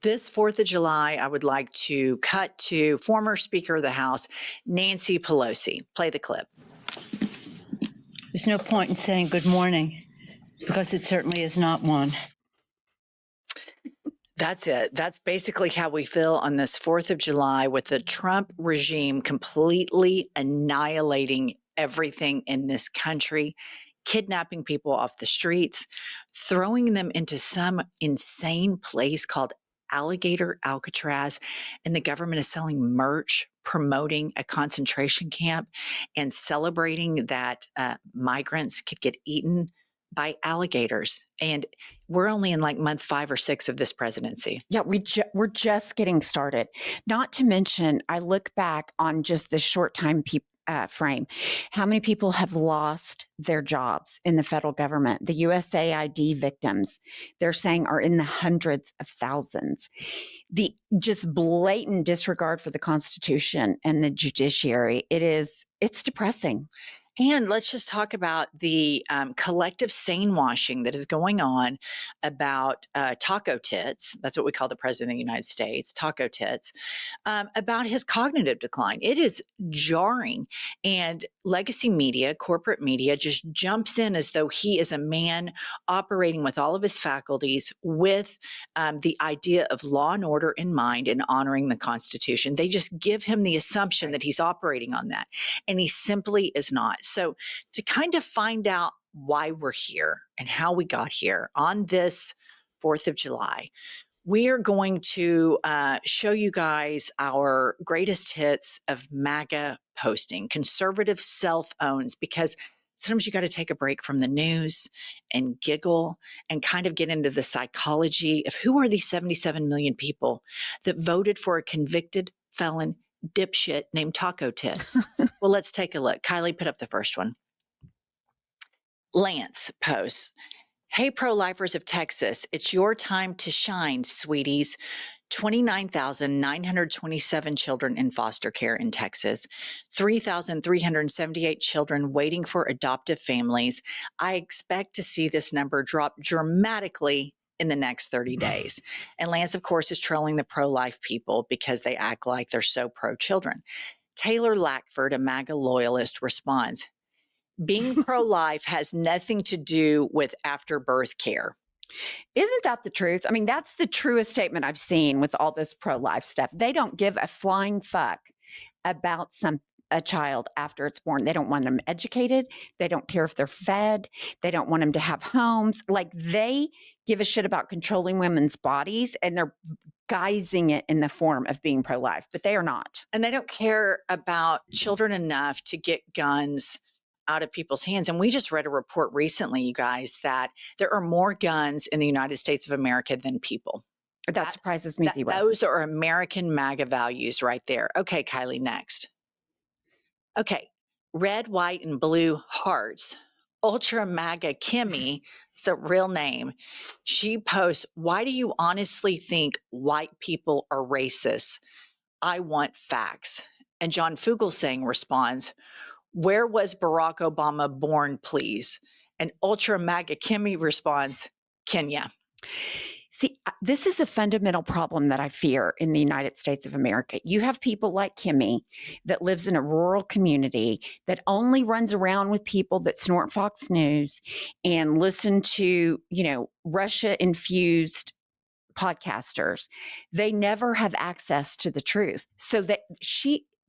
This 4th of July, I would like to cut to former Speaker of the House, Nancy Pelosi. Play the clip. There's no point in saying good morning because it certainly is not one. That's it. That's basically how we feel on this 4th of July with the Trump regime completely annihilating everything in this country, kidnapping people off the streets, throwing them into some insane place called Alligator Alcatraz, and the government is selling merch promoting a concentration camp and celebrating that migrants could get eaten by alligators. And we're only in like month 5 or 6 of this presidency. Yeah, we're just getting started. Not to mention, I look back on just this short time frame, how many people have lost their jobs in the federal government. The USAID victims, they're saying, are in the hundreds of thousands. The just blatant disregard for the Constitution and the judiciary, it's depressing. And let's just talk about the collective sane washing that is going on about taco tits. That's what we call the president of the United States, taco tits, about his cognitive decline. It is jarring. And legacy media, corporate media, just jumps in as though he is a man operating with all of his faculties with the idea of law and order in mind and honoring the Constitution. They just give him the assumption that he's operating on that. And he simply is not. So to kind of find out why we're here and how we got here on this 4th of July, we are going to show you guys our greatest hits of MAGA posting, conservative self-owns, because sometimes you got to take a break from the news and giggle and kind of get into the psychology of who are these 77 million people that voted for a convicted felon dipshit named Taco Tits. Well, let's take a look. Kylie, put up the first one. Lance posts, "Hey, pro-lifers of Texas, it's your time to shine, sweeties. 29,927 children in foster care in Texas, 3,378 children waiting for adoptive families. I expect to see this number drop dramatically in the next 30 days. And Lance, of course, is trolling the pro-life people because they act like they're so pro-children. Taylor Lackford, a MAGA loyalist, responds, "Being pro-life has nothing to do with after-birth care." Isn't that the truth? I mean, that's the truest statement I've seen with all this pro-life stuff. They don't give a flying fuck about a child after it's born. They don't want them educated. They don't care if they're fed. They don't want them to have homes. Like, they give a shit about controlling women's bodies, and they're guising it in the form of being pro-life, but they are not. And they don't care about children enough to get guns out of people's hands. And we just read a report recently, you guys, that there are more guns in the United States of America than people. That surprises me zero. Those are American MAGA values right there. Okay, Kylie, next. Okay, red, white, and blue hearts. Ultra MAGA Kimmy, it's a real name. She posts, "Why do you honestly think white people are racist? I want facts." And John Fugelsang responds, "Where was Barack Obama born, please?" And Ultra MAGA Kimmy responds, "Kenya." See, this is a fundamental problem that I fear in the United States of America. You have people like Kimmy that lives in a rural community that only runs around with people that snort Fox News and listen to, Russia-infused podcasters. They never have access to the truth. So that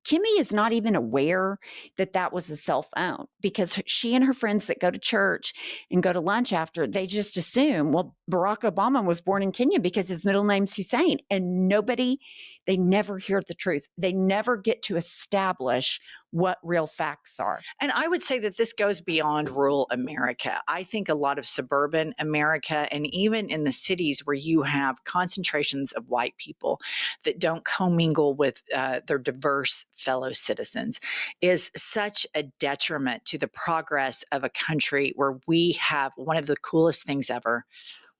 Kimmy is not even aware that that was a self-own, because she and her friends that go to church and go to lunch after, they just assume, well, Barack Obama was born in Kenya because his middle name's Hussein. And they never hear the truth. They never get to establish what real facts are. And I would say that this goes beyond rural America. I think a lot of suburban America, and even in the cities where you have concentrations of white people that don't commingle with their diverse fellow citizens, is such a detriment to the progress of a country where we have one of the coolest things ever.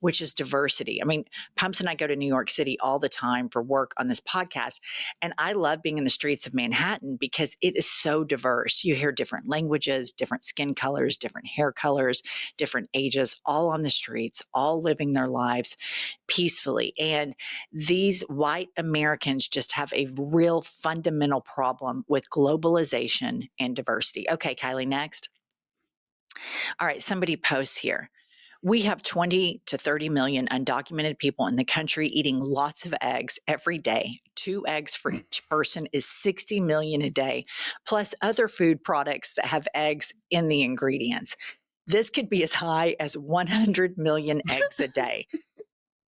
which is diversity. I mean, Pumps and I go to New York City all the time for work on this podcast. And I love being in the streets of Manhattan because it is so diverse. You hear different languages, different skin colors, different hair colors, different ages, all on the streets, all living their lives peacefully. And these white Americans just have a real fundamental problem with globalization and diversity. Okay, Kylie, next. All right, somebody posts here. We have 20 to 30 million undocumented people in the country eating lots of eggs every day. 2 eggs for each person is 60 million a day, plus other food products that have eggs in the ingredients. This could be as high as 100 million eggs a day.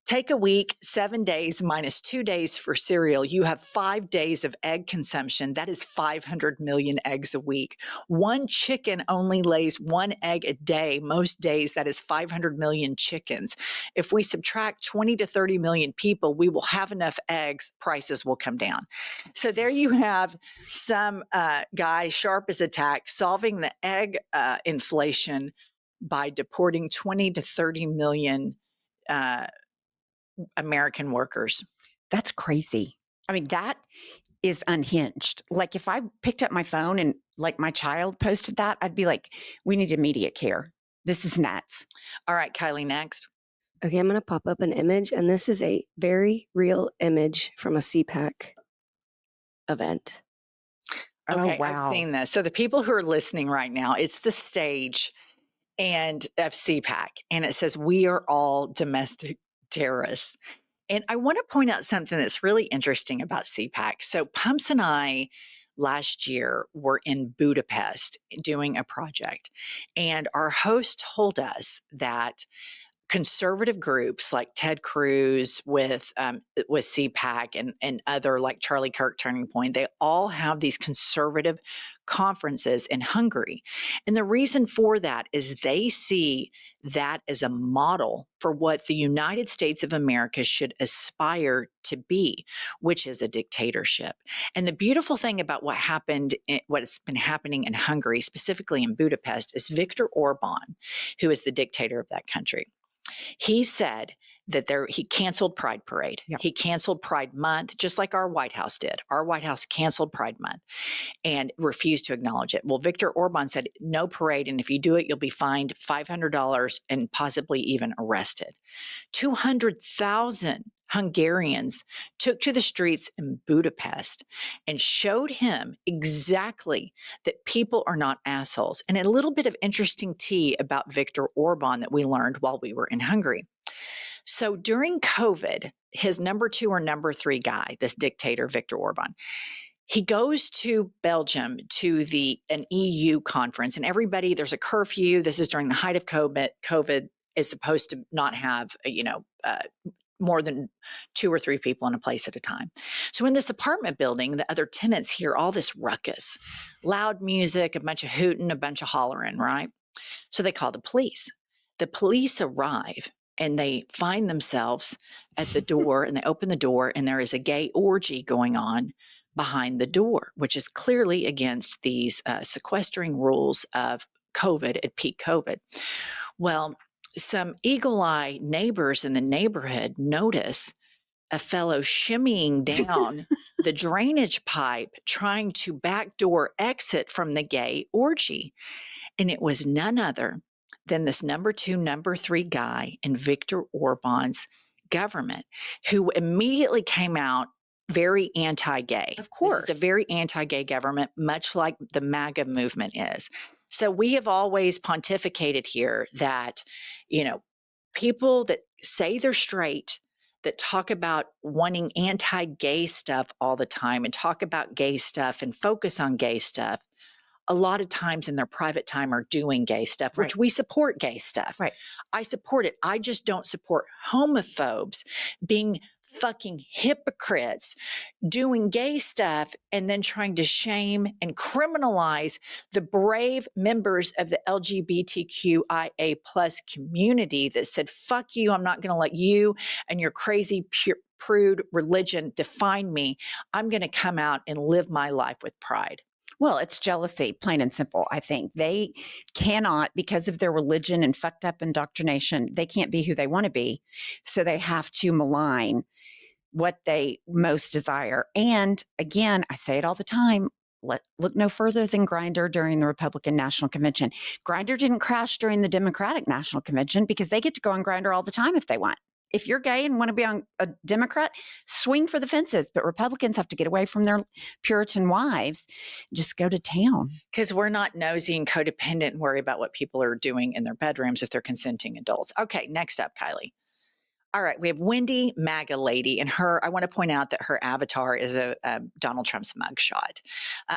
Take a week, 7 days minus 2 days for cereal. You have 5 days of egg consumption. That is 500 million eggs a week. One chicken only lays 1 egg a day. Most days, that is 500 million chickens. If we subtract 20 to 30 million people, we will have enough eggs, prices will come down. So there you have some guy, sharp as a tack, solving the egg inflation by deporting 20 to 30 million American workers. That's crazy. I mean, that is unhinged. Like if I picked up my phone and like my child posted that, I'd be like, we need immediate care. This is nuts. All right, Kylie, next. Okay, I'm going to pop up an image, and this is a very real image from a CPAC event. Okay, Oh, wow. I've seen this. So the people who are listening right now, it's the stage and of CPAC, and it says, "We are all domestic terrorists." And I want to point out something that's really interesting about CPAC. So Pumps and I last year were in Budapest doing a project, and our host told us that conservative groups like Ted Cruz with CPAC and other like Charlie Kirk Turning Point, they all have these conservative conferences in Hungary. And the reason for that is they see that as a model for what the United States of America should aspire to be, which is a dictatorship. And the beautiful thing about what's been happening in Hungary, specifically in Budapest, is Viktor Orban, who is the dictator of that country. He said that he canceled Pride Parade. Yep. He canceled Pride Month, just like our White House did. Our White House canceled Pride Month and refused to acknowledge it. Well, Viktor Orban said, no parade, and if you do it, you'll be fined $500 and possibly even arrested. 200,000 Hungarians took to the streets in Budapest and showed him exactly that people are not assholes. And a little bit of interesting tea about Viktor Orban that we learned while we were in Hungary. So during COVID, his number 2 or number 3 guy, this dictator, Viktor Orban, he goes to Belgium to an EU conference, and everybody, there's a curfew. This is during the height of COVID is supposed to not have, more than 2 or 3 people in a place at a time. So in this apartment building, the other tenants hear all this ruckus, loud music, a bunch of hooting, a bunch of hollering, right? So they call the police. The police arrive and they find themselves at the door and they open the door and there is a gay orgy going on behind the door, which is clearly against these sequestering rules of COVID at peak COVID. Well, some eagle-eye neighbors in the neighborhood notice a fellow shimmying down the drainage pipe trying to backdoor exit from the gay orgy. And it was none other than this number 2, number 3 guy in Viktor Orban's government, who immediately came out very anti-gay. Of course. This is a very anti-gay government, much like the MAGA movement is. So we have always pontificated here that, people that say they're straight, that talk about wanting anti-gay stuff all the time and talk about gay stuff and focus on gay stuff, a lot of times in their private time are doing gay stuff, which we support gay stuff. Right. I support it. I just don't support homophobes being fucking hypocrites doing gay stuff and then trying to shame and criminalize the brave members of the LGBTQIA plus community that said, fuck you, I'm not going to let you and your crazy prude religion define me. I'm going to come out and live my life with pride. Well, it's jealousy, plain and simple. I think they cannot, because of their religion and fucked up indoctrination, they can't be who they want to be. So they have to malign what they most desire. And again, I say it all the time. Look no further than Grindr during the Republican National Convention. Grindr didn't crash during the Democratic National Convention because they get to go on Grindr all the time if they want. If you're gay and want to be on a Democrat, swing for the fences. But Republicans have to get away from their Puritan wives, just go to town. Because we're not nosy and codependent and worry about what people are doing in their bedrooms if they're consenting adults. Okay, next up, Kylie. All right, we have Wendy, MAGA lady, and I want to point out that her avatar is a Donald Trump's mugshot.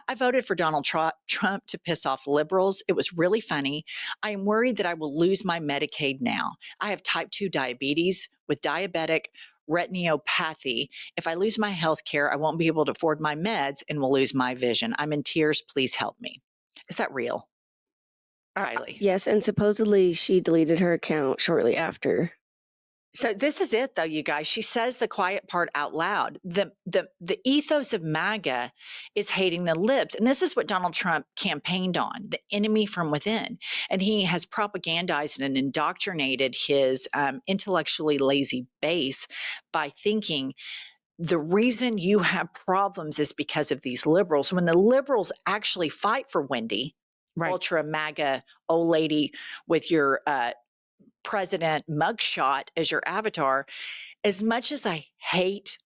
I voted for Donald Trump to piss off liberals. It was really funny. I am worried that I will lose my Medicaid now. I have type 2 diabetes with diabetic retinopathy. If I lose my health care, I won't be able to afford my meds and will lose my vision. I'm in tears. Please help me. Is that real? Kylie. Yes, and supposedly she deleted her account shortly after. So this is it, though, you guys. She says the quiet part out loud. The ethos of MAGA is hating the libs. And this is what Donald Trump campaigned on, the enemy from within. And he has propagandized and indoctrinated his intellectually lazy base by thinking the reason you have problems is because of these liberals. When the liberals actually fight for Wendy, Right. ultra MAGA old lady with your president mugshot as your avatar, as much as I hate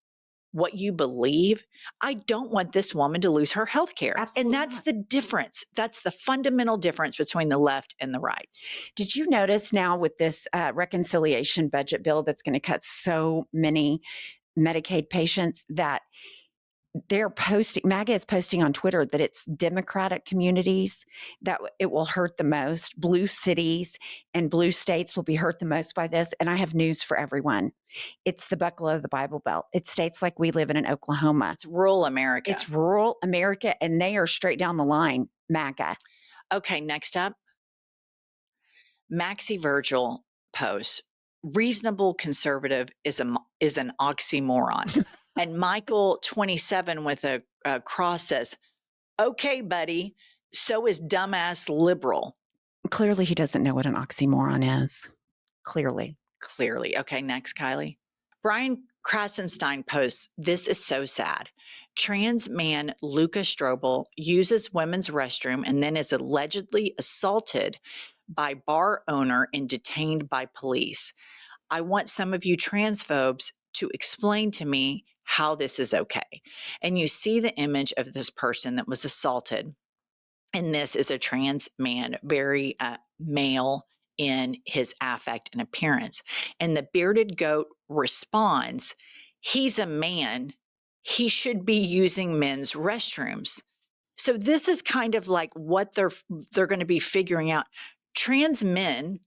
what you believe, I don't want this woman to lose her health care. Absolutely And that's not. the difference. That's the fundamental difference between the left and the right. Did you notice now with this reconciliation budget bill that's going to cut so many Medicaid patients that they're posting, MAGA is posting on Twitter that it's Democratic communities that it will hurt the most. Blue cities and blue states will be hurt the most by this. And I have news for everyone. It's the buckle of the Bible Belt. It's states like we live in Oklahoma. It's rural America. It's rural America, and they are straight down the line, MAGA. Okay, next up, Maxie Virgil posts, reasonable conservative is an oxymoron. And Michael 27 with a cross says, okay, buddy, so is dumbass liberal. Clearly, he doesn't know what an oxymoron is. Clearly. Okay, next, Kylie. Brian Krasenstein posts, this is so sad. Trans man Luca Strobel uses women's restroom and then is allegedly assaulted by bar owner and detained by police. I want some of you transphobes to explain to me how this is okay. And you see the image of this person that was assaulted. And this is a trans man, very male in his affect and appearance. And the bearded goat responds, he's a man. He should be using men's restrooms. So this is kind of like what they're going to be figuring out. Trans men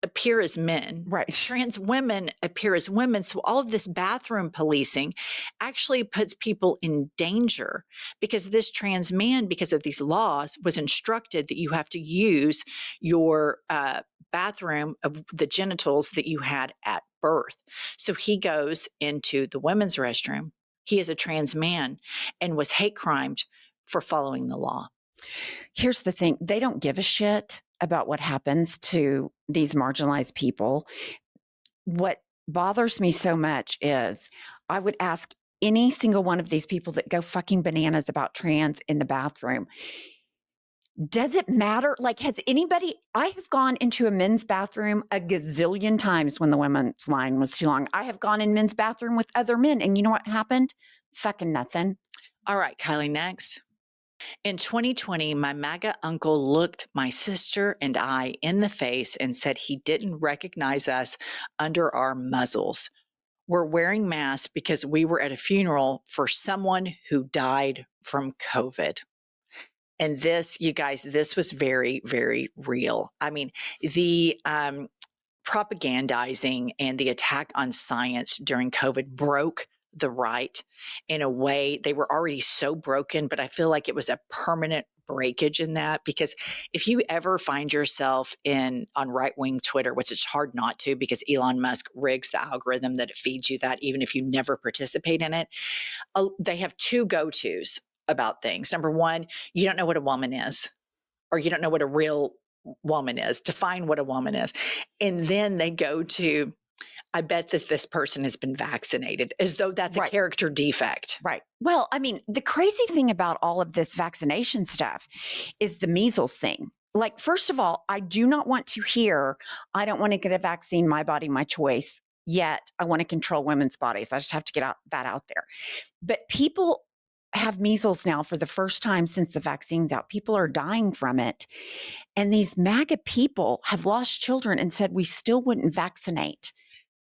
appear as men. Right. Trans women appear as women. So all of this bathroom policing actually puts people in danger because this trans man, because of these laws, was instructed that you have to use your bathroom of the genitals that you had at birth. So he goes into the women's restroom. He is a trans man and was hate crimed for following the law. Here's the thing. They don't give a shit about what happens to these marginalized people. What bothers me so much is I would ask any single one of these people that go fucking bananas about trans in the bathroom, does it matter? Like, I have gone into a men's bathroom a gazillion times when the women's line was too long. I have gone in men's bathroom with other men, and you know what happened? Fucking nothing. All right, Kylie, next. In 2020, my MAGA uncle looked my sister and I in the face and said he didn't recognize us under our muzzles. We're wearing masks because we were at a funeral for someone who died from COVID. And this, you guys, this was very, very real. I mean, the propagandizing and the attack on science during COVID broke the right in a way. They were already so broken, but I feel like it was a permanent breakage in that, because if you ever find yourself on right-wing Twitter, which it's hard not to because Elon Musk rigs the algorithm that it feeds you that, even if you never participate in it, they have two go-tos. about things. Number one, you don't know what a woman is, or you don't know what a real woman is. Define what a woman is. And then they go to, I bet that this person has been vaccinated, as though that's a Right. character defect. Right. Well, I mean, the crazy thing about all of this vaccination stuff is the measles thing. Like, first of all, I do not want to hear, I don't want to get a vaccine, my body, my choice, yet I want to control women's bodies. I just have to get that out there. But people have measles now for the first time since the vaccine's out. People are dying from it. And these MAGA people have lost children and said, we still wouldn't vaccinate.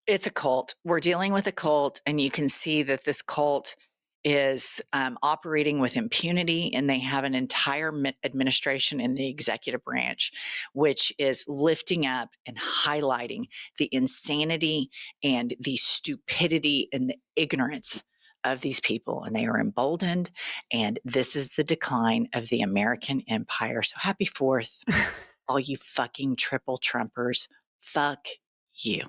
It's a cult. We're dealing with a cult, and you can see that this cult is operating with impunity, and they have an entire administration in the executive branch, which is lifting up and highlighting the insanity and the stupidity and the ignorance of these people, and they are emboldened. And this is the decline of the American empire. So happy 4th, all you fucking triple Trumpers. Fuck you.